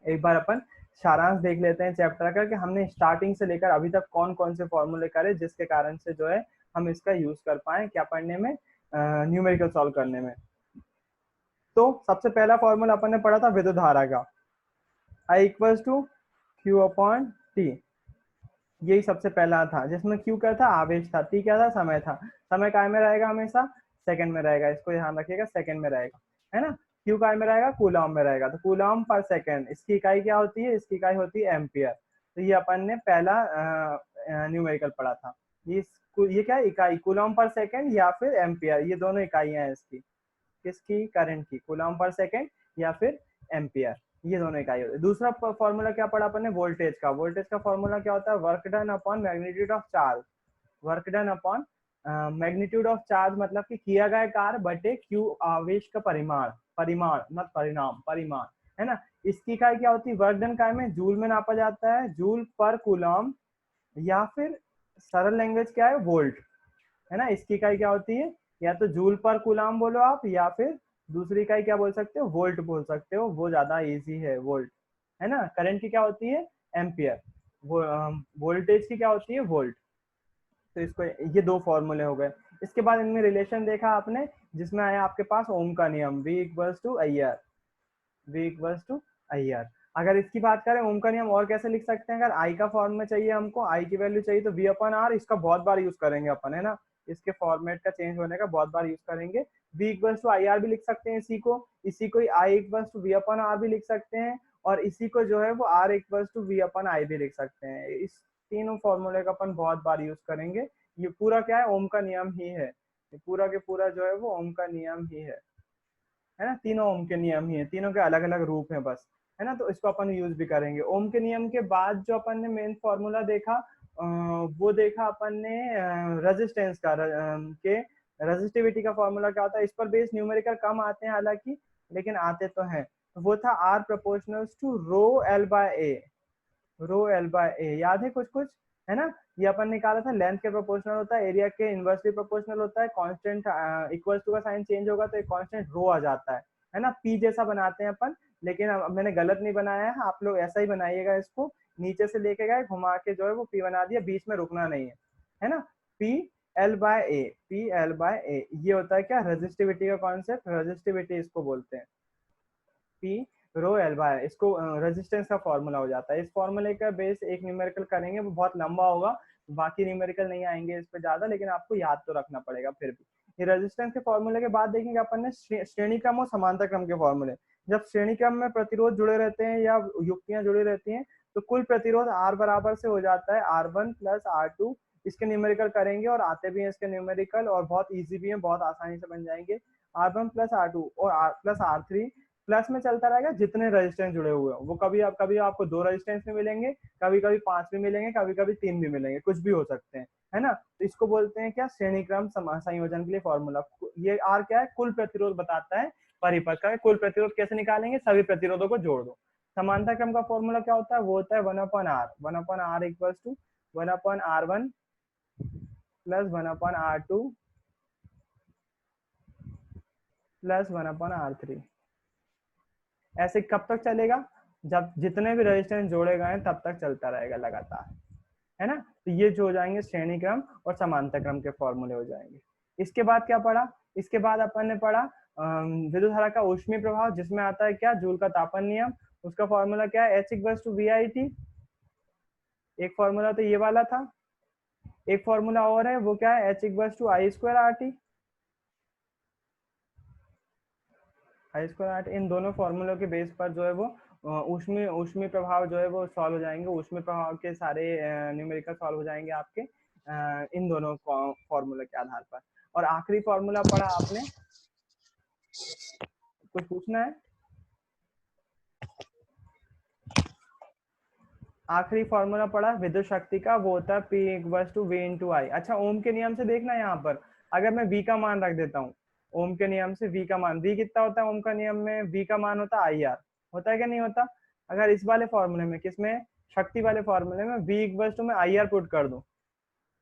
एक बार अपन सारांश देख लेते हैं चैप्टर का कि हमने स्टार्टिंग से लेकर अभी तक कौन कौन से फॉर्मूले करे जिसके कारण से जो है हम इसका यूज कर पाए क्या पढ़ने में, न्यूमेरिकल सॉल्व करने में। तो सबसे पहला फॉर्मूला अपन ने पढ़ा था विद्युत धारा का, I equals to Q upon T. यही सबसे पहला था जिसमें क्यू क्या था, आवेश था, टी क्या था, समय था। समय काय में रहेगा, हमेशा सेकंड में रहेगा, इसको ध्यान रखिएगा, सेकंड में रहेगा, है ना। क्यू काय में रहेगा, कूलॉम में रहेगा, तो कूलॉम पर सेकंड, इसकी इकाई क्या होती है, इसकी इकाई होती है एम्पियर। तो ये अपन ने पहला न्यूमेरिकल पढ़ा था। ये क्या है, इकाई, कूलॉम पर सेकंड या फिर एम्पियर, ये दोनों इकाइयां हैं इसकी, किसकी, करंट की, कूलॉम पर सेकंड या फिर एम्पियर, ये दोनों इकाई होती है। दूसरा फॉर्मूला क्या पढ़ा अपन ने, वोल्टेज का। वोल्टेज का फॉर्मूला क्या होता है, work done upon magnitude of charge. Work done upon magnitude of charge मतलब कि किया गया कार्य बटे क्यू आवेश का परिमाण, परिमाण मत परिणाम, परिमाण, है ना। इसकी इकाई क्या होती है, वर्क डन काय में जूल में नापा जाता है, जूल पर कूलॉम, या फिर सरल लैंग्वेज क्या है, वोल्ट, है ना। इसकी इकाई क्या होती है, या तो जूल पर कूलॉम बोलो आप, या फिर दूसरी इकाई क्या बोल सकते हो, वोल्ट बोल सकते हो, वो ज्यादा इजी है, वोल्ट, है ना। करंट की क्या होती है, एम्पियर। वो वोल्टेज की क्या होती है, वोल्ट। तो इसको, ये दो फॉर्मूले हो गए। इसके बाद इनमें रिलेशन देखा आपने, जिसमें आया आपके पास ओम का नियम, V equals to I R, V equals to I R. अगर इसकी बात करें ओम का नियम और कैसे लिख सकते हैं, अगर आई का फॉर्म में चाहिए हमको, आई की वैल्यू चाहिए, तो V अपन आर, इसका बहुत बार यूज करेंगे अपन, है ना। इसके फॉर्मेट का चेंज होने का बहुत बार यूज करेंगे। V equals to I R भी लिख सकते हैं इसी को आई इक्वल्स टू वी अपन आर भी लिख सकते हैं, और इसी को जो है वो आर इक्वल्स टू वी अपन आई भी लिख सकते हैं। इस तीनों फॉर्मूले का अपन बहुत बार यूज करेंगे। ये पूरा क्या है, ओम का नियम ही है, ये पूरा के पूरा जो है वो ओम का नियम ही है ना। तीनों ओम के नियम ही है, तीनों के अलग अलग रूप हैं बस, है ना। तो इसको अपन यूज भी करेंगे। ओम के नियम के बाद जो अपन ने मेन फॉर्मूला देखा, वो देखा अपन ने रेजिस्टेंस का, के रेजिस्टिविटी का फॉर्मूला क्या होता है। इस पर बेस न्यूमेरिकल कम आते हैं हालांकि, लेकिन आते तो हैं। तो वो था R proportional to rho L by A, rho L by A, याद है कुछ कुछ, है ना। ये अपन निकाला था, लेंथ के प्रोपोर्शनल होता है, एरिया के इनवर्सली प्रोपोर्शनल होता है, कांस्टेंट इक्वल टू का साइन चेंज होगा तो एक कांस्टेंट रो आ जाता है ना। पी जैसा बनाते हैं अपन, लेकिन अब मैंने गलत नहीं बनाया है, आप लोग ऐसा ही बनाइएगा इसको, नीचे से लेके गए घुमा के जो है वो पी बना दिया, बीच में रुकना नहीं है ना। P L by A, P L by A, ये होता है क्या, रेजिस्टिविटी का कॉन्सेप्ट, रेजिस्टिविटी इसको बोलते हैं, पी रो एल बाय, इसको रेजिस्टेंस का फॉर्मूला हो जाता है। इस फॉर्मूले का बेस एक न्यूमेरिकल करेंगे, वो बहुत लंबा होगा, बाकी न्यूमेरिकल नहीं आएंगे इस पे ज्यादा, लेकिन आपको याद तो रखना पड़ेगा फिर भी। ये रेजिस्टेंस के फॉर्मूले के बाद देखेंगे अपन ने श्रेणी क्रम और समांतर क्रम के फॉर्मूले। जब श्रेणी क्रम में प्रतिरोध जुड़े रहते हैं या युक्तियां जुड़ी रहती हैं, तो कुल प्रतिरोध आर बराबर से हो जाता है R1 प्लस R2। इसके न्यूमेरिकल करेंगे और आते भी हैं इसके न्यूमेरिकल, और बहुत इजी भी है, बहुत आसानी से बन जाएंगे। R1 प्लस R2 और R प्लस R3, प्लस में चलता रहेगा जितने रेजिस्टेंस जुड़े हुए हैं वो, कभी आपको 2 रेजिस्टेंस में मिलेंगे, कभी कभी 5 भी मिलेंगे, कभी कभी 3 भी मिलेंगे, कुछ भी हो सकते हैं, है ना। तो इसको बोलते हैं क्या, श्रेणी क्रम संयोजन के लिए फॉर्मूला। ये आर क्या है, कुल प्रतिरोध बताता है, परिपथ का कुल प्रतिरोध कैसे निकालेंगे, सभी प्रतिरोधों को जोड़ दो। समांतर क्रम का फॉर्मूला क्या होता है, वो होता है 1/r, 1/r equals to 1/r1 plus 1/r2 plus 1/r3। ऐसे कब तक चलेगा, जब जितने भी रेजिस्टेंस जोड़े गए हैं तब तक चलता रहेगा लगातार, है ना। तो ये जो हो जाएंगे श्रेणी क्रम और समांतर क्रम के फॉर्मूले हो जाएंगे। इसके बाद क्या पढ़ा, इसके बाद अपन ने पढ़ा विद्युत धारा का ऊष्मीय प्रभाव, जिसमें आता है क्या, जूल का तापन नियम। उसका फॉर्मूला क्या है, H इक्वल्स टू VIT। एक फॉर्मूला तो ये वाला था, एक फॉर्मूला और है, वो क्या है, H equals to I²RT, I²RT। इन दोनों फॉर्मूलों के बेस पर जो है वो ऊष्मीय ऊष्मीय प्रभाव जो है वो सॉल्व हो जाएंगे, ऊष्मीय प्रभाव के सारे न्यूमेरिकल सॉल्व हो जाएंगे आपके इन दोनों फॉर्मूले के आधार पर। और आखिरी फॉर्मूला पढ़ा आपने, कुछ पूछना है, आखिरी फॉर्मूला पढ़ा विद्युत शक्ति का, वो होता है P equals to V into I. अच्छा, ओम के नियम से देखना यहाँ पर, अगर मैं V का मान रख देता हूँ, ओम के नियम से V का मान, V कितना होता है ओम का नियम में, V का मान होता है IR, होता है क्या नहीं होता। अगर इस वाले फॉर्मूले में, किसमें, शक्ति वाले फॉर्मूले में V इक्वल्स टू मैं IR पुट कर दूं,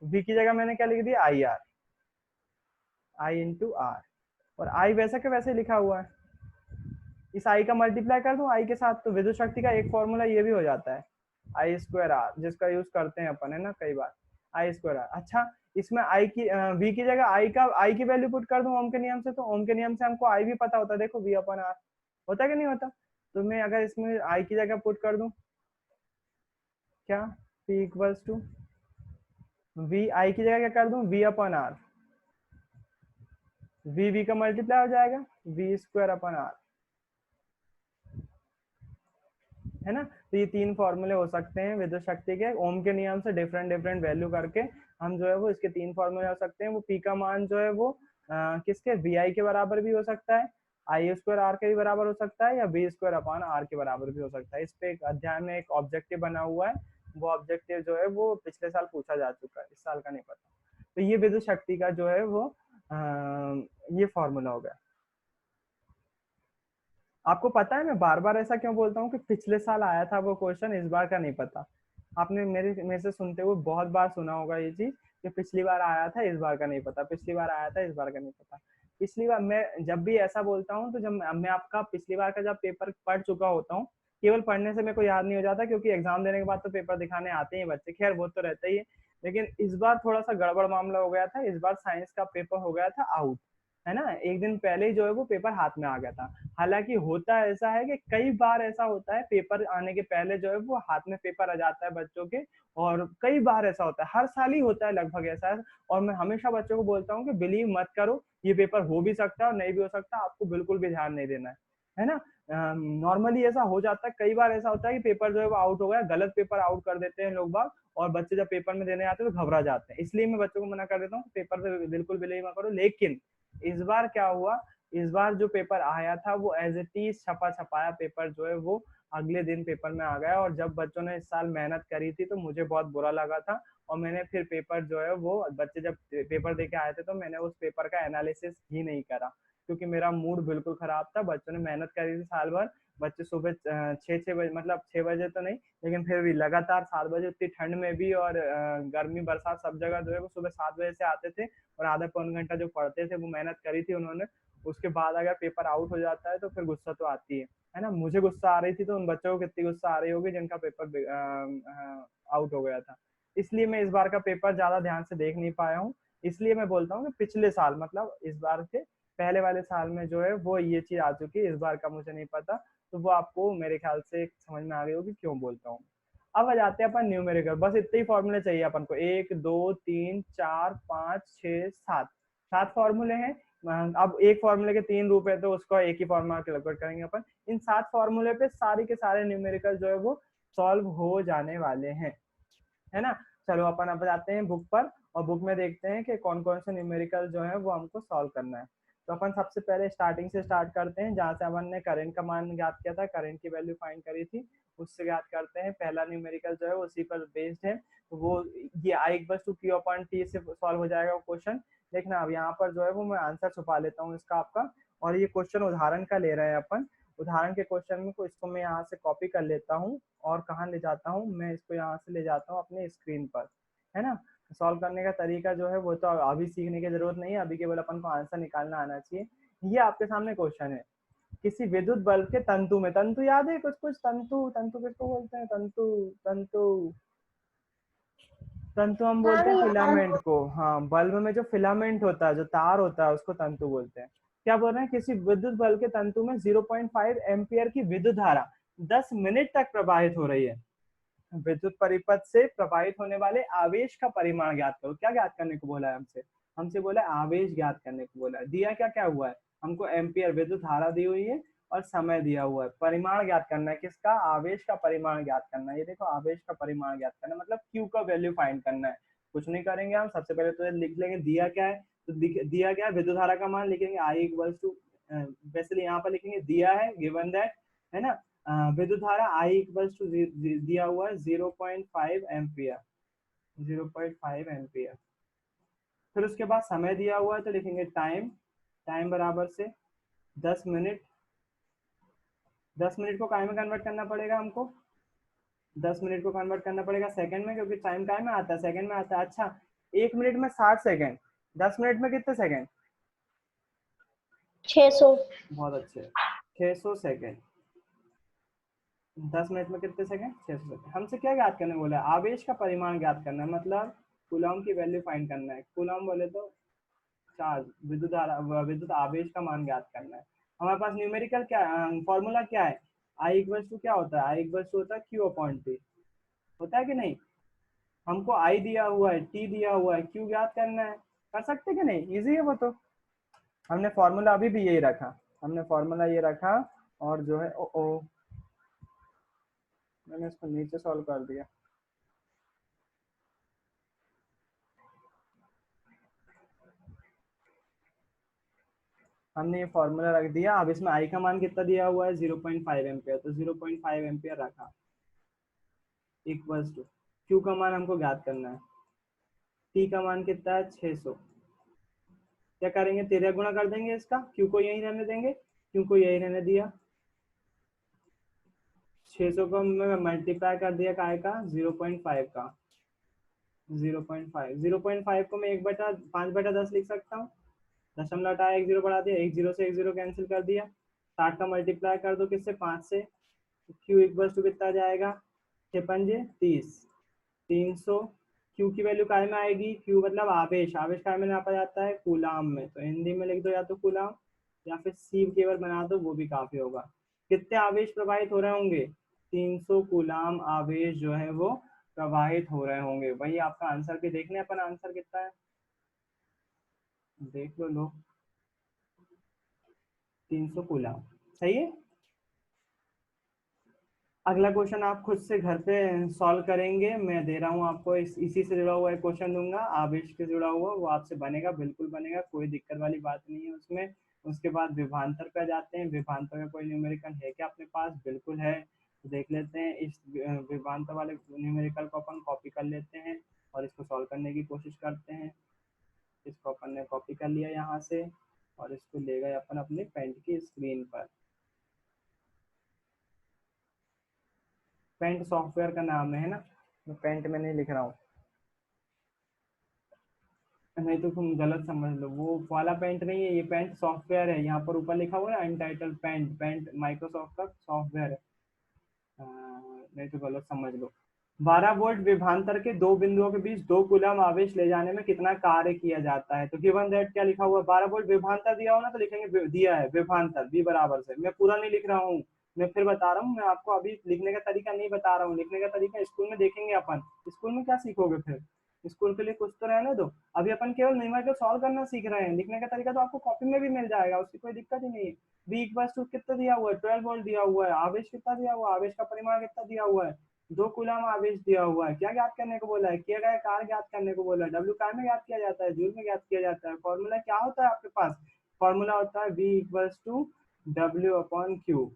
V की जगह मैंने क्या लिख दिया, IR, I इंटू आर, और I वैसा के वैसे लिखा हुआ है, इस आई का मल्टीप्लाई कर दूं आई के साथ, तो विद्युत शक्ति का एक फॉर्मूला ये भी हो जाता है आई स्क्वायर आर, जिसका यूज करते हैं अपन, है ना, कई बार, आई स्क्वायर आर। अच्छा, इसमें आई की वी की जगह आई की वैल्यू पुट कर दूं ओम के नियम से, तो ओम के नियम से हमको आई भी पता होता है, देखो वी अपन आर होता है कि नहीं होता। तो मैं अगर इसमें आई की जगह पुट कर दूं, क्या P इक्वल्स टू वी, आई की जगह क्या कर दूं वी अपन आर, वी का मल्टीप्लाई हो जाएगा वी स्क्वायर अपन आर, है ना। तो ये तीन फॉर्मूले हो सकते हैं विद्युत शक्ति के, ओम के नियम से डिफरेंट डिफरेंट वैल्यू करके हम जो है वो इसके तीन फॉर्मूले हो सकते हैं। वो पी का मान जो है वो किसके, वी आई के बराबर भी हो सकता है, आई स्क्वायर आर के भी बराबर हो सकता है, या वी स्क्वायर अपॉन आर के बराबर भी हो सकता है। इस पे एक अध्याय में एक ऑब्जेक्टिव बना हुआ है, वो ऑब्जेक्टिव जो है वो पिछले साल पूछा जा चुका है, इस साल का नहीं पता। तो ये विद्युत शक्ति का जो है वो ये फॉर्मूला हो गया। आपको पता है मैं बार बार ऐसा क्यों बोलता हूँ कि पिछले साल आया था वो क्वेश्चन, इस बार का नहीं पता। आपने मेरे से सुनते हुए बहुत बार सुना होगा ये चीज कि पिछली बार आया था इस बार का नहीं पता, पिछली बार आया था इस बार का नहीं पता। पिछली बार मैं जब भी ऐसा बोलता हूँ तो जब मैं आपका पिछली बार का जब पेपर पढ़ चुका होता हूँ, केवल पढ़ने से मेरे को याद नहीं हो जाता, क्योंकि एग्जाम देने के बाद तो पेपर दिखाने आते हैं बच्चे, खैर वो तो रहता ही है। लेकिन इस बार थोड़ा सा गड़बड़ मामला हो गया था, इस बार साइंस का पेपर हो गया था आउट, है ना, एक दिन पहले ही जो है वो पेपर हाथ में आ गया था। हालांकि होता ऐसा है कि कई बार ऐसा होता है पेपर आने के पहले जो है वो हाथ में पेपर आ जाता है बच्चों के, और कई बार ऐसा होता है, हर साल ही होता है लगभग ऐसा। और मैं हमेशा बच्चों को बोलता हूँ कि बिलीव मत करो, ये पेपर हो भी सकता है और नहीं भी हो सकता, आपको बिल्कुल भी ध्यान नहीं देना है ना। नॉर्मली ऐसा हो जाता है, कई बार ऐसा होता है कि पेपर जो है वो आउट हो गया, गलत पेपर आउट कर देते हैं लोग बाग, और बच्चे जब पेपर में देने आते हैं तो घबरा जाते हैं। इसलिए मैं बच्चों को मना कर देता हूँ पेपर पे बिल्कुल बिलीव मत करो। लेकिन इस बार क्या हुआ, इस बार जो पेपर आया था वो एज इट इज छपा छपाया पेपर जो है वो अगले दिन पेपर में आ गया। और जब बच्चों ने इस साल मेहनत करी थी तो मुझे बहुत बुरा लगा था, और मैंने फिर पेपर जो है वो बच्चे जब पेपर देके आए थे तो मैंने उस पेपर का एनालिसिस ही नहीं करा, क्योंकि मेरा मूड बिल्कुल खराब था। बच्चों ने मेहनत करी थी साल भर, बच्चे सुबह 6 बजे, मतलब 6 बजे तो नहीं लेकिन फिर भी लगातार 7 बजे, उतनी ठंड में भी, और गर्मी बरसात सब जगह जो है वो सुबह 7 बजे से आते थे, और आधा पौन घंटा जो पढ़ते थे वो मेहनत करी थी उन्होंने। उसके बाद अगर पेपर आउट हो जाता है तो फिर गुस्सा तो आती है ना। मुझे गुस्सा आ रही थी, तो उन बच्चों को कितनी गुस्सा आ रही होगी जिनका पेपर आउट हो गया था। इसलिए मैं इस बार का पेपर ज्यादा ध्यान से देख नहीं पाया हूँ। इसलिए मैं बोलता हूँ कि पिछले साल, मतलब इस बार के पहले वाले साल में जो है वो ये चीज आ चुकी है, इस बार का मुझे नहीं पता। तो वो आपको मेरे ख्याल से समझ में आ गई होगी क्यों बोलता हूँ। अब आ जाते हैं अपन न्यूमेरिकल, बस इतने ही फॉर्मूले चाहिए अपन को, 1 2 3 4 5 6 7, 7 फॉर्मूले हैं। अब एक फॉर्मूले के 3 रूप है, तो उसको एक ही फॉर्मूला कैलकुलेट करेंगे अपन। इन 7 फॉर्मूले पे सारे के सारे न्यूमेरिकल जो है वो सॉल्व हो जाने वाले हैं, है ना। चलो अपन अब जाते हैं बुक पर, और बुक में देखते हैं कि कौन कौन से न्यूमेरिकल जो है वो हमको सॉल्व करना है। तो अपन सबसे पहले स्टार्टिंग से स्टार्ट करते हैं, जहाँ से अपन ने करंट का मान ज्ञात किया था, करंट की वैल्यू फाइंड करी थी, उससे ज्ञात करते हैं। पहला न्यूमेरिकल जो है वो उसी पर बेस्ड है, तो वो ये I equal to Q upon T से सॉल्व हो जाएगा वो क्वेश्चन। देखना अब यहाँ पर जो है वो मैं आंसर छुपा लेता हूँ इसका आपका, और ये क्वेश्चन उदाहरण का ले रहे हैं अपन। उदाहरण के क्वेश्चन में को इसको मैं यहाँ से कॉपी कर लेता हूँ, और कहाँ ले जाता हूँ मैं इसको, यहाँ से ले जाता हूँ अपने स्क्रीन पर, है ना। सॉल्व करने का तरीका जो है वो तो अभी सीखने की जरूरत नहीं है, अभी केवल अपन को आंसर निकालना आना चाहिए। ये आपके सामने क्वेश्चन है, किसी विद्युत बल्ब के तंतु में, तंतु याद है कुछ कुछ, तंतु, तंतु किसको बोलते हैं, तंतु, तंतु, तंतु हम बोलते हैं फिलामेंट को। हाँ, बल्ब में जो फिलामेंट होता है, जो तार होता है, उसको तंतु बोलते हैं। क्या बोल रहे हैं, किसी विद्युत बल्ब के तंतु में 0.5 एम्पियर की विद्युत धारा 10 मिनट तक प्रवाहित हो रही है। विद्युत परिपथ से प्रवाहित होने वाले आवेश का परिमाण ज्ञात करो। क्या ज्ञात करने को बोला है हमसे, हमसे बोला है आवेश ज्ञात करने को बोला है। दिया क्या क्या हुआ है हमको, एम्पियर विद्युत धारा दी हुई है और समय दिया हुआ है। परिमाण ज्ञात करना है किसका, आवेश का परिमाण ज्ञात करना है। ये देखो आवेश का परिमाण ज्ञात करना मतलब क्यू का वैल्यू फाइंड करना है। कुछ नहीं करेंगे हम, सबसे पहले तो लिख लेंगे दिया क्या है, तो दिया क्या है, विद्युत धारा का मान लिखेंगे आई इक्वल्स टू, वैसे यहाँ पर लिखेंगे दिया है गिवन दैट, है ना। विद्युत धारा आई इक्वल्स टू दिया हुआ है 0.5 एम्पियर, 0.5 एम्पियर। फिर उसके बाद समय दिया हुआ है तो लिखेंगे टाइम, टाइम बराबर से 10 मिनट। 10 मिनट को काय में कन्वर्ट करना पड़ेगा हमको, 10 मिनट को कन्वर्ट करना पड़ेगा सेकंड में, क्योंकि टाइम काय में आता है, सेकंड में आता है। अच्छा, 1 मिनट में 60 सेकंड, 10 मिनट में कितने सेकंड, 600। बहुत अच्छे। 600 सेकेंड। 10 मिनट में कितने सेकंड? 600 सेकंड। हमसे क्या ज्ञात करने बोला है? आवेश का परिमाण ज्ञात करना है, मतलब कूलॉम की वैल्यू फाइंड करना है। कूलॉम बोले तो चार्ज, विद्युत धारा, विद्युत आवेश का मान ज्ञात करना है। हमारे पास न्यूमेरिकल क्या फॉर्मूला क्या है? आई इक्वल्स टू क्या होता है? आई इक्वल्स टू होता है क्यू अपॉन टी। होता है कि नहीं? हमको आई दिया हुआ है, टी दिया हुआ है, क्यू ज्ञात करना है। कर सकते कि नहीं? इजी है वो तो। हमने फॉर्मूला अभी भी यही रखा, हमने फॉर्मूला ये रखा। और जो है ओ मैंने इसको नीचे सॉल्व कर दिया। हमने ये फॉर्मूला रख दिया। अब इसमें आई का मान कितना दिया हुआ है? 0.5 एम्पियर, तो 0.5 एम्पियर रखा इक्वल्स टू क्यू का मान हमको ज्ञात करना है। टी का मान कितना है? 600। क्या करेंगे? 13 गुणा कर देंगे इसका, क्यू को यही रहने देंगे, क्यू को यही रहने दिया। 600 को मैं मल्टीप्लाई कर दिया काय का? 0.5 का। 0.5, 0.5 को मैं 1/5/10 लिख सकता हूँ। दशमलव हटाया, एक जीरो बढ़ा दिया, एक जीरो से एक जीरो कैंसिल कर दिया। 60 का मल्टीप्लाई कर दो किससे? 5 से। क्यू इक्वल टू कितना जाएगा? 6×5 = 30। 300। क्यू की वैल्यू काय में आएगी? क्यू मतलब आवेश, आवेश काय में नापा जाता है? कूलाम में। तो हिंदी में लिख दो या तो कूलाम, या फिर सी केवल बना दो, वो भी काफी होगा। कितने आवेश प्रवाहित हो रहे होंगे? 300 कूलाम आवेश जो है वो प्रवाहित हो रहे होंगे। वही आपका आंसर भी देखने, अपन आंसर कितना है देख लो लोग। 300 कूलाम। सही है। अगला क्वेश्चन आप खुद से घर पे सॉल्व करेंगे। मैं दे रहा हूँ आपको, इसी से जुड़ा हुआ एक क्वेश्चन दूंगा, आवेश से जुड़ा हुआ, वो आपसे बनेगा, बिल्कुल बनेगा, कोई दिक्कत वाली बात नहीं है उसमें। उसके बाद विभवांतर पे जाते हैं। विभवांतर का कोई न्यूमेरिकल है क्या अपने पास? बिल्कुल है। तो देख लेते हैं, इस विभवांतर वाले न्यूमेरिकल को अपन कॉपी कर लेते हैं और इसको सॉल्व करने की कोशिश करते हैं। इसको अपन ने कॉपी कर लिया यहाँ से, और इसको ले गए अपन अपने पेंट की स्क्रीन पर। पेंट सॉफ्टवेयर का नाम है ना, मैं पेंट में नहीं लिख रहा हूँ, नहीं तो तुम गलत समझ लो। वो वाला पेंट नहीं है, ये पेंट सॉफ्टवेयर है। यहाँ पर ऊपर लिखा हुआ है अनटाइटल पेंट, पेंट माइक्रोसॉफ्ट का सॉफ्टवेयर है। नहीं तो गलत समझ लो। 12 वोल्ट विभवांतर के दो बिंदुओं के बीच 2 कूलम आवेश ले जाने में कितना कार्य किया जाता है? तो गिवन दैट क्या लिखा हुआ है? 12 वोल्ट विभवांतर दिया हो ना, तो लिखेंगे दिया है विभवांतर बी बराबर से। मैं पूरा नहीं लिख रहा हूँ, मैं फिर बता रहा हूँ। मैं आपको अभी लिखने का तरीका नहीं बता रहा हूँ, लिखने का तरीका स्कूल में देखेंगे अपन। स्कूल में क्या सीखोगे फिर? स्कूल के लिए कुछ तो रहने दो। अभी अपन केवल न्यूमेरिकल सॉल्व करना सीख रहे हैं। लिखने का तरीका तो आपको कॉपी में भी मिल जाएगा, उसकी कोई दिक्कत ही नहीं है। बी इक्वल टू कितना दिया हुआ है? 12 वोल्ट दिया हुआ है। आवेश कितना दिया हुआ है? आवेश का परिमाण कितना दिया हुआ है? 2 कूलम आवेश दिया हुआ है। क्या ज्ञात करने को बोला है? किया गया कार्य ज्ञात करने को बोला है। डब्ल्यू काय में ज्ञात किया जाता है? जूल में ज्ञात किया जाता है। फॉर्मूला क्या होता है आपके पास? फॉर्मूला होता है V equals to W upon Q.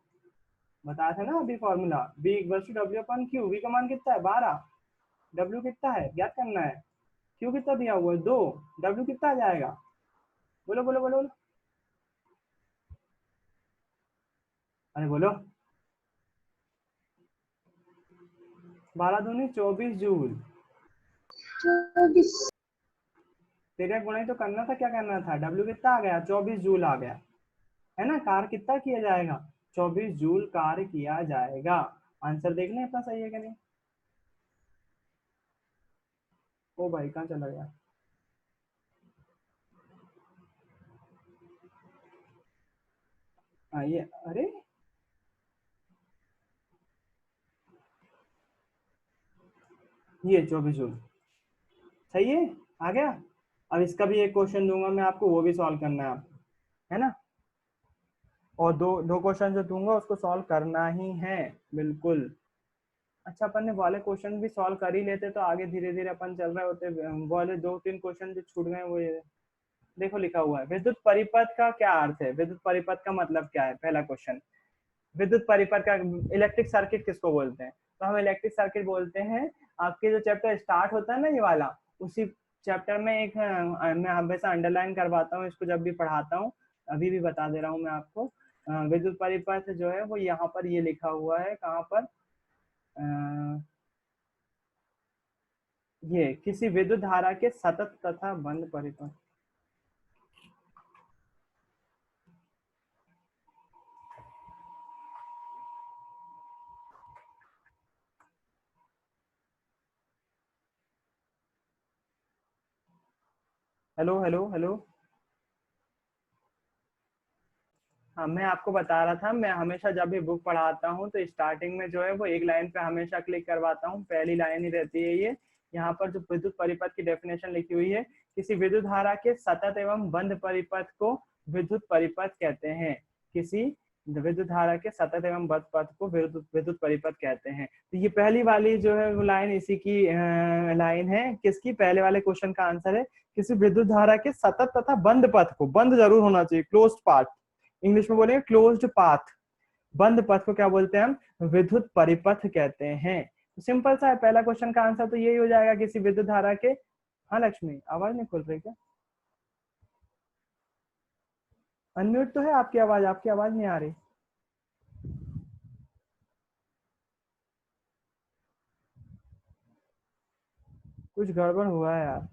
बताया था ना अभी formula, V equals to W upon Q. V का मान कितना है? 12। डब्ल्यू कितना है ज्ञात करना है। क्यू कितना दिया हुआ है? 2। डब्ल्यू कितना आ जाएगा? बोलो बोलो बोलो बोलो, अरे बोलो। 12 दूनी 24 जूल। तेरे गुणा ही तो करना था, क्या करना था? डब्ल्यू कितना आ गया? 24 जूल आ गया, है ना। कार्य कितना किया जाएगा? 24 जूल कार्य किया जाएगा। आंसर देख लें अपना सही है कि नहीं। ओ भाई कहाँ चला गया? हाँ ये, अरे ये 24 जूल सही है, आ गया। अब इसका भी एक क्वेश्चन दूंगा मैं आपको, वो भी सॉल्व करना है आपको, है ना। और दो दो क्वेश्चन जो दूंगा उसको सॉल्व करना ही है, बिल्कुल। अच्छा, अपन ने वाले क्वेश्चन भी सॉल्व कर ही लेते तो आगे धीरे धीरे अपन चल रहे होते। वाले 2-3 क्वेश्चन जो छूट गए वो ये देखो, लिखा हुआ है विद्युत परिपथ का क्या अर्थ है? विद्युत परिपथ का मतलब क्या है? पहला क्वेश्चन, विद्युत परिपथ का, इलेक्ट्रिक सर्किट किसको बोलते हैं? तो हम इलेक्ट्रिक सर्किट बोलते हैं। आपके जो चैप्टर स्टार्ट होता है ना ये वाला, उसी चैप्टर में एक मैं हमेशा अंडरलाइन करवाता हूँ इसको जब भी पढ़ाता हूँ। अभी भी बता दे रहा हूँ मैं आपको। विद्युत परिपथ जो है वो यहाँ पर ये लिखा हुआ है, कहाँ पर? ये किसी विद्युत धारा के सतत तथा बंद परिपथ। Hello hello hello. हाँ, मैं आपको बता रहा था, मैं हमेशा जब भी बुक पढ़ाता हूँ तो स्टार्टिंग में जो है वो एक लाइन पे हमेशा क्लिक करवाता हूँ, पहली लाइन ही रहती है ये। यहाँ पर जो विद्युत परिपथ की डेफिनेशन लिखी हुई है, किसी विद्युत धारा के सतत एवं बंद परिपथ को विद्युत परिपथ कहते हैं। किसी विद्युत धारा के सतत एवं बंद पथ को विद्युत विद्युत परिपथ कहते हैं। तो ये पहली वाली जो है वो लाइन इसी की लाइन है। किसकी? पहले वाले क्वेश्चन का आंसर है किसी विद्युत धारा के सतत तथा बंद पथ को, बंद जरूर होना चाहिए, क्लोज्ड पाथ, इंग्लिश में बोलेंगे क्लोज्ड पाथ, बंद पथ को क्या बोलते हैं हम? विद्युत परिपथ कहते हैं। तो सिंपल सा है, पहला क्वेश्चन का आंसर तो यही हो जाएगा, किसी विद्युत धारा के। हाँ लक्ष्मी, आवाज नहीं खुल रही क्या? अनम्यूट तो है आपकी आवाज, आपकी आवाज नहीं आ रही। कुछ गड़बड़ हुआ है यार।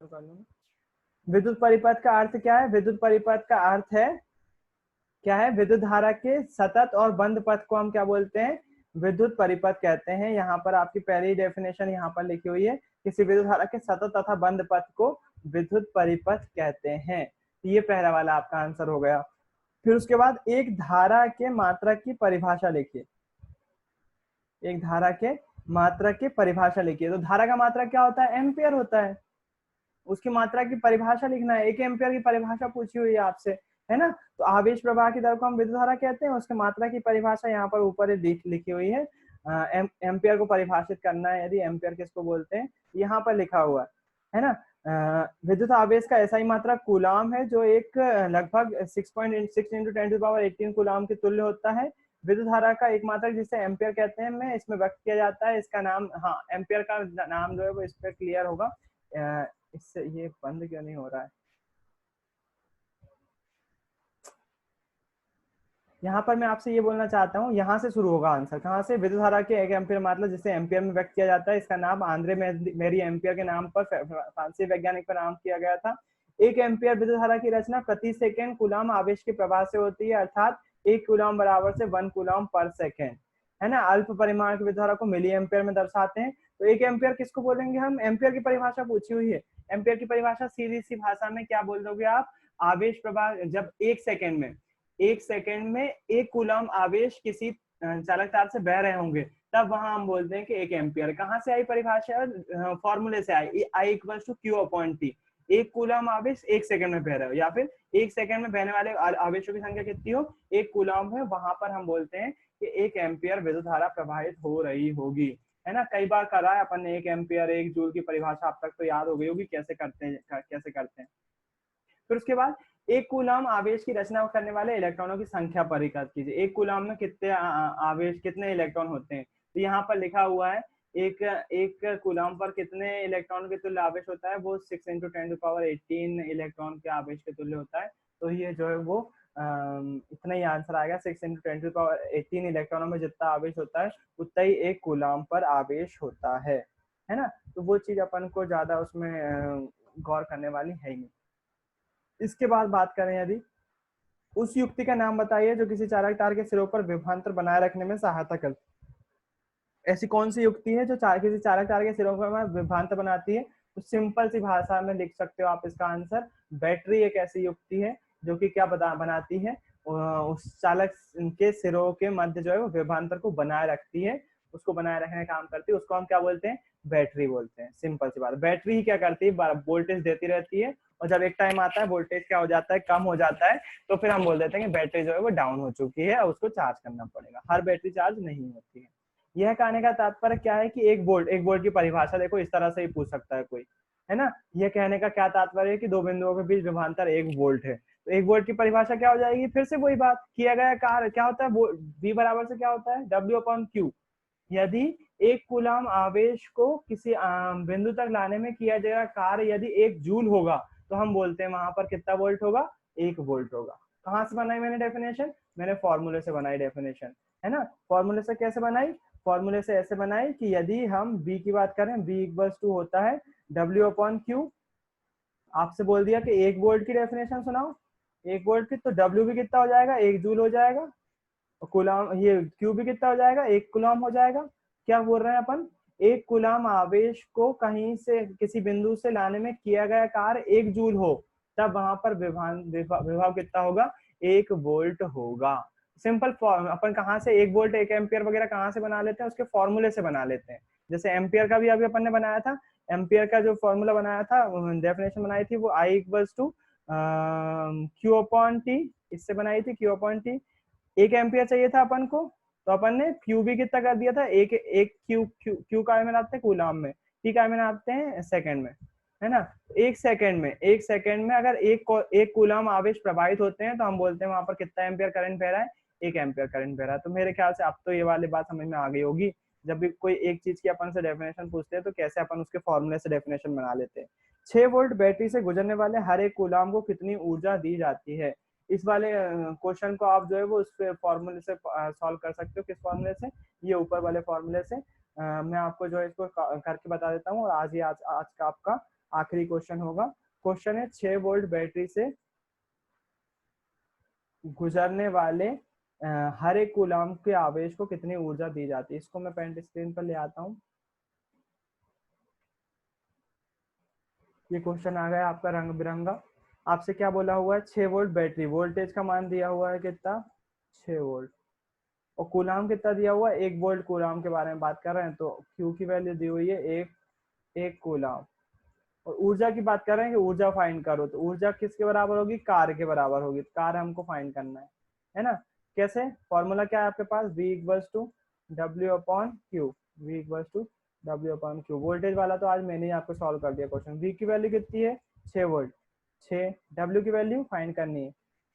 तो कर लो ना। विद्युत परिपथ का अर्थ क्या है? विद्युत परिपथ का अर्थ है क्या है? विद्युत धारा के सतत और बंद पथ को हम क्या बोलते हैं? विद्युत परिपथ कहते हैं। यहाँ पर आपकी पहली डेफिनेशन यहाँ पर लिखी हुई है, किसी विद्युत धारा के सतत तथा बंद पथ को विद्युत परिपथ कहते हैं। ये पहला वाला आपका आंसर हो गया। फिर उसके बाद एक धारा के मात्रा की परिभाषा लिखिए। एक धारा के मात्रा की परिभाषा लिखिए। तो धारा का मात्रा क्या होता है? एम्पियर होता है। उसकी मात्रा की परिभाषा लिखना है। 1 एम्पियर की परिभाषा पूछी हुई है आपसे, है ना? तो आवेश प्रवाह की दर को हम विद्युत धारा कहते हैं, उसके मात्रा की परिभाषा यहाँ पर ऊपर लिखी हुई है। एम्पियर को परिभाषित करना है, यदि एम्पियर किसको बोलते हैं, यहाँ पर लिखा हुआ है ना। विद्युत आवेश का ऐसा ही मात्रा कूलाम है, जो एक लगभग 6.6 इंटू 10⁻18 कूलाम के तुल्य होता है। विद्युत धारा का एक मात्रक जिसे एम्पियर कहते हैं में इसमें व्यक्त किया जाता है। इसका नाम, हाँ, एम्पियर का नाम जो है वो इस पर क्लियर होगा। इससे ये बंद क्यों नहीं हो रहा है? यहाँ पर मैं आपसे ये बोलना चाहता हूँ, यहाँ से शुरू होगा आंसर। कहाँ से? विद्युत धारा के 1 एम्पियर मतलब जिसे एम्पियर में व्यक्त किया जाता है, इसका नाम आंद्रे मेरी एम्पियर के नाम पर फ्रांसीसी वैज्ञानिक पर नाम किया गया था। 1 एम्पियर विद्युत धारा की रचना प्रति सेकेंड कूलाम आवेश के प्रवाह से होती है, अर्थात 1 कूलाम बराबर से 1 कूलाम पर सेकेंड, है ना। अल्प परिमाण की विद्युत धारा को मिली एम्पियर में दर्शाते हैं। तो 1 एम्पियर किसको बोलेंगे हम? एम्पियर की परिभाषा पूछी हुई है। एम्पियर की परिभाषा सीधी सी भाषा में क्या बोल दोगे आप? आवेश प्रवाह जब 1 सेकेंड में 1 कूलम आवेश किसी चालक तार से बह रहे होंगे, तब वहां हम बोलते हैं कि 1 एम्पियर। कहाँ से आई परिभाषा? फॉर्मूले से I, I equal to Q upon T. 1 coulomb आवेश 1 सेकेंड में बह रहे हो, या फिर 1 सेकेंड में बहने वाले आवेशों की संख्या कितनी हो? 1 कूलम है, वहां पर हम बोलते हैं कि 1 एम्पियर विद्युत धारा प्रवाहित हो रही होगी, है ना। कई बार करा है अपन ने 1 एम्पियर 1 जूल की परिभाषा, अब तक तो याद हो गई होगी कैसे करते हैं, कैसे करते हैं। फिर उसके बाद 1 कूलम आवेश की रचना करने वाले इलेक्ट्रॉनों की संख्या परिकलित कीजिए। 1 कूलम में कितने आवेश, कितने इलेक्ट्रॉन होते हैं? तो यहाँ पर लिखा हुआ है, एक एक कूलम पर कितने इलेक्ट्रॉन के तुल्य आवेश होता है? वो 6 × 10⁻18 इलेक्ट्रॉन के आवेश के तुल्य होता है। तो ये जो है वो इतना ही आंसर आएगा। 6 × 10⁻18 इलेक्ट्रॉनों में जितना आवेश होता है, उतना ही 1 कूलम पर आवेश होता है ना। तो वो चीज अपन को ज्यादा उसमें गौर करने वाली है ही नहीं। इसके बाद बात करें, यदि उस युक्ति का नाम बताइए जो किसी चालक तार के सिरों पर विभवांतर बनाए रखने में सहायता करती है। ऐसी कौन सी युक्ति है जो किसी चालक तार के सिरों पर विभवांतर बनाती है? तो सिंपल सी भाषा में लिख सकते हो आप इसका आंसर। बैटरी एक ऐसी युक्ति है जो कि क्या बनाती है? उस चालक के सिरों के मध्य जो है वो विभवांतर को बनाए रखती है, उसको बनाए रखने का काम करती है। उसको हम क्या बोलते हैं? बैटरी बोलते हैं। सिंपल सी बात, बैटरी ही क्या करती है? वोल्टेज देती रहती है, और जब एक टाइम आता है वोल्टेज क्या हो जाता है? कम हो जाता है, तो फिर हम बोल देते हैं कि बैटरी जो है वो डाउन हो चुकी है और उसको चार्ज करना पड़ेगा। हर बैटरी चार्ज नहीं होती है। यह कहने का तात्पर्य क्या है कि एक वोल्ट की परिभाषा देखो, इस तरह से ही पूछ सकता है कोई, है ना। यह कहने का क्या तात्पर्य है कि दो बिंदुओं के बीच विभवांतर 1 वोल्ट है। तो 1 वोल्ट की परिभाषा क्या हो जाएगी? फिर से वही बात, किया गया कार्य क्या होता है? V बराबर से क्या होता है? W/Q। यदि 1 कूलम आवेश को किसी बिंदु तक लाने में किया जाएगा कार्य यदि 1 जूल होगा, तो हम बोलते हैं वहां पर कितना वोल्ट होगा? 1 वोल्ट होगा। कहाँ से बनाई मैंने डेफिनेशन? मैंने फॉर्मूले से बनाई डेफिनेशन, है ना। फॉर्मूले से कैसे बनाई? फॉर्मूले से ऐसे बनाई कि यदि हम बी की बात करें, बी इक्वल्स टू होता है W/Q। आपसे बोल दिया कि 1 वोल्ट की डेफिनेशन सुनाओ, 1 वोल्ट की, तो W भी कितना हो जाएगा? 1 जूल हो जाएगा। और कूलम, ये क्यू भी कितना हो जाएगा? 1 कूलम हो जाएगा। क्या बोल रहे हैं अपन? एक कूलाम आवेश को कहीं से किसी बिंदु से लाने में किया गया कार्य 1 जूल हो, तब वहां पर विभव कितना होगा, 1 वोल्ट होगा। सिंपल फॉर्म अपन कहाँ से 1 वोल्ट 1 एम्पियर वगैरह कहाँ से बना लेते हैं, उसके फॉर्मूले से बना लेते हैं। जैसे एम्पियर का भी अभी अपन ने बनाया था, एम्पियर का जो फॉर्मूला बनाया था, डेफिनेशन बनाई थी, वो I equals to Q upon T, इससे बनाई थी, क्यू अपॉन टी। 1 एम्पियर चाहिए था अपन को, तो अपन ने क्यू भी कितना कर दिया था, एक एक क्यू क्यू क्यू का में नापते हैं कूलाम में, टी का में नापते हैं सेकंड में, है ना। 1 सेकंड में अगर एक कूलाम आवेश प्रभावित होते हैं तो हम बोलते हैं वहां पर कितना एम्पियर करंट बह रहा है, 1 एम्पियर करंट बह रहा है। तो मेरे ख्याल से अब तो ये वाली बात समझ में आ गई होगी, जब भी कोई एक चीज की अपन से डेफिनेशन पूछते हैं तो कैसे अपन उसके फॉर्मूले से डेफिनेशन बना लेते हैं। 6 वोल्ट बैटरी से गुजरने वाले हर एक कूलाम को कितनी ऊर्जा दी जाती है। इस वाले क्वेश्चन को आप जो है वो उस फॉर्मूले से सॉल्व कर सकते हो। किस फॉर्मूले से, ये ऊपर वाले फॉर्मूले से। मैं आपको जो है इसको करके बता देता हूँ, और आज का आपका आखिरी क्वेश्चन होगा। क्वेश्चन है 6 वोल्ट बैटरी से गुजरने वाले हर एक कूलाम के आवेश को कितनी ऊर्जा दी जाती है। इसको मैं पेंट स्क्रीन पर ले आता हूँ। ये क्वेश्चन आ गया आपका रंग बिरंगा। आपसे क्या बोला हुआ है, 6 वोल्ट बैटरी, वोल्टेज का मान दिया हुआ है कितना, 6 वोल्ट, और कूलाम कितना दिया हुआ है, 1 वोल्ट कूलाम के बारे में बात कर रहे हैं, तो क्यू की वैल्यू दी हुई है एक कूलाम। और ऊर्जा की बात कर रहे हैं कि ऊर्जा फाइंड करो, तो ऊर्जा किसके बराबर होगी, कार्य के बराबर होगी। कार्य हमको फाइंड करना है ना। कैसे, फॉर्मूला क्या है आपके पास, V equals to W upon Q, V equals to W upon Q. Voltage वाला तो आज मैंने ही आपको सॉल्व कर दिया क्वेश्चन। V की वैल्यू कितनी है, 6 वोल्ट, 6, W की वैल्यू फाइंड करनी है,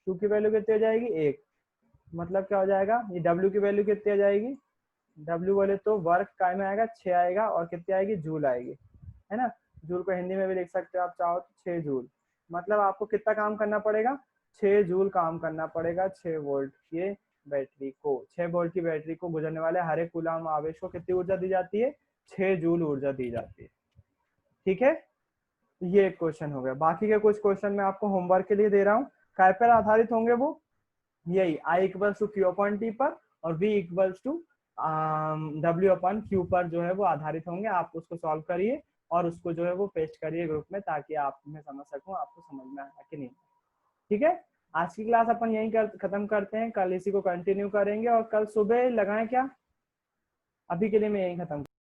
Q की वैल्यू कितनी हो जाएगी, 1। मतलब क्या हो जाएगा, ये W की वैल्यू कितनी आ जाएगी, W बोले तो वर्क काय में आएगा, 6 आएगा, और कितनी आएगी, जूल आएगी, है ना। जूल को हिंदी में भी लिख सकते हो आप चाहो तो, 6 जूल। मतलब आपको कितना काम करना पड़ेगा, 6 जूल काम करना पड़ेगा 6 वोल्ट के बैटरी को। 6 वोल्ट की बैटरी को गुजरने वाले हर एक कूलाम आवेश को कितनी ऊर्जा दी जाती है, 6 जूल ऊर्जा दी जाती है। ठीक है, ये एक क्वेश्चन हो गया। बाकी के कुछ क्वेश्चन मैं आपको होमवर्क के लिए दे रहा हूँ, काय पर आधारित होंगे वो, यही I equals to Q upon T पर, और V equals to W upon Q पर जो है वो आधारित होंगे। आप उसको सॉल्व करिए और उसको जो है वो पेस्ट करिए ग्रुप में, ताकि आप मैं समझ सकूं आपको समझ में आया कि नहीं। ठीक है, आज की क्लास अपन यहीं खत्म करते हैं, कल इसी को कंटिन्यू करेंगे, और कल सुबह लगाएं क्या, अभी के लिए मैं यहीं खत्म